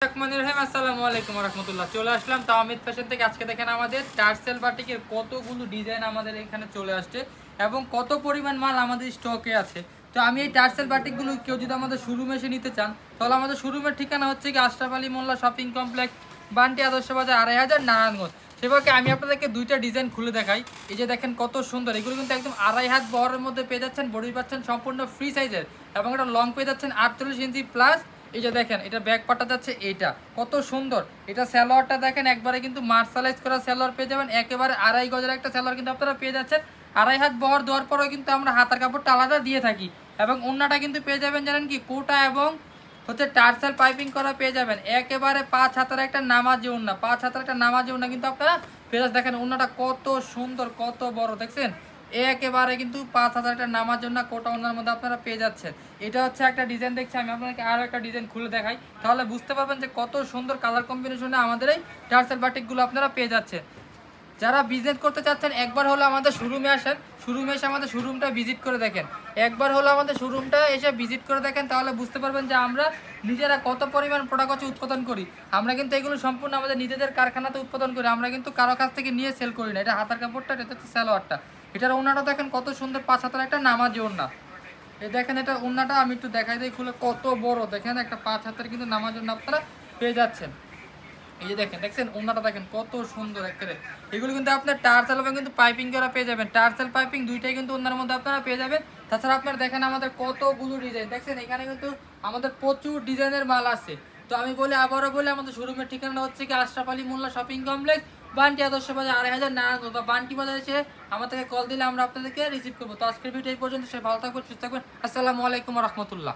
আসসালামু আলাইকুম রাহমাতুল্লাহ। চলে আসলাম তাওমিদ ফ্যাশন থেকে। আজকে দেখেন আমাদের টার্সেল বাটিকের কতগুলো ডিজাইন আমাদের এখানে চলে আসছে এবং কত পরিমাণ মাল আমাদের স্টকে আছে। তো আমি এই টার্সেল বাটিকগুলো কেউ যদি আমাদের শোরুমে এসে নিতে চান, তাহলে আমাদের শোরুমের ঠিকানা হচ্ছে কি আশরাফ আলী মোল্লা শপিং কমপ্লেক্স, বান্টি আদর্শ বাজার 2500 নারায়ণগঞ্জ। সেভাবে আমি আপনাদেরকে দুইটা ডিজাইন খুলে দেখাই। এই যে দেখেন কত সুন্দর, এগুলো কিন্তু একদম 2.5 হাত বহরের মধ্যে পেয়ে যাচ্ছেন, বডি পাচ্ছেন সম্পূর্ণ ফ্রি সাইজের এবং এটা লং পেয়ে যাচ্ছেন 48 ইঞ্চি প্লাস। এই যে দেখেন এটা ব্যাক পার্টটা যাচ্ছে, এইটা কত সুন্দর। এটা সালোয়ারটা দেখেন একবারে কিন্তু মার্শালাইজ করা সালোয়ার পেয়ে যাবেন, একেবারে 2.5 গজের একটা সালোয়ার কিন্তু আপনারা পেয়ে যাচ্ছেন। 2.5 হাত বহর দেওয়ার পরেও কিন্তু আমরা হাতার কাপড়টা আলাদা দিয়ে থাকি এবং ওড়নাটা কিন্তু পেয়ে যাবেন জানেন কি কোটা এবং হচ্ছে টার্সেল পাইপিং করা পেয়ে যাবেন। একেবারে 5 হাতের একটা নামাজি ওড়না, 5 হাতের একটা নামাজি ওড়না কিন্তু আপনারা পেয়ে যাচ্ছেন। দেখেন ওড়নাটা কত সুন্দর, কত বড় দেখছেন, একেবারে কিন্তু 5 হাজার একটা নামার জন্য কোটা ওনার মধ্যে আপনারা পেয়ে যাচ্ছেন। এটা হচ্ছে একটা ডিজাইন দেখছি, আমি আপনাকে আরও একটা ডিজাইন খুলে দেখাই, তাহলে বুঝতে পারবেন যে কত সুন্দর কালার কম্বিনেশনে আমাদের এই টার্সেল বাটিকগুলো আপনারা পেয়ে যাচ্ছেন। যারা বিজনেস করতে চাচ্ছেন একবার হলো আমাদের শোরুমে আসেন, শোরুমে এসে আমাদের শোরুমটা ভিজিট করে দেখেন, একবার হলো আমাদের শোরুমটা এসে ভিজিট করে দেখেন, তাহলে বুঝতে পারবেন যে আমরা নিজেরা কত পরিমাণ প্রোডাক্ট হচ্ছে উৎপাদন করি। আমরা কিন্তু এগুলো সম্পূর্ণ আমাদের নিজেদের কারখানাতে উৎপাদন করি, আমরা কিন্তু কারো কাছ থেকে নিয়ে সেল করি না। এটা হাতার কাপড়টা, এটা হচ্ছে সালোয়ারটা। এটার ওড়নাটা দেখেন কত সুন্দর, 5 হাতের একটা নামাজি ওড়না। এই দেখেন এটা ওড়নাটা আমি একটু দেখাই দিই খুলে, কত বড় দেখেন, একটা 5 হাতের কিন্তু নামাজি ওড়না আপনারা পেয়ে যাচ্ছেন। এই যে দেখেন, দেখছেন ওড়নাটা দেখেন কত সুন্দর একেবারে। এগুলো কিন্তু আপনার টার্সেল এবং কিন্তু পাইপিং করা পেয়ে যাবেন, টার্সেল পাইপিং দুইটাই কিন্তু ওড়নার মধ্যে আপনারা পেয়ে যাবেন। তাছাড়া আপনারা দেখেন আমাদের কতগুলো ডিজাইন দেখছেন, এখানে কিন্তু আমাদের প্রচুর ডিজাইনের মাল আছে। তো আমি বলি, আবারও বলি, আমাদের শোরুমের ঠিকানা হচ্ছে কি আশরাফ আলী মোল্লা শপিং কমপ্লেক্স, বান্টি আদর্শ বাজার 2500 নারায়ণগঞ্জ। বান্টি বাজারে এসে আমাদেরকে কল দিলে আমরা আপনাদেরকে রিসিভ করবো। তো আজকের ভিডিও এই পর্যন্ত, সে ভালো থাকবেন, সুস্থ থাকবেন। আসসালামু আলাইকুম রহমতুল্লাহ।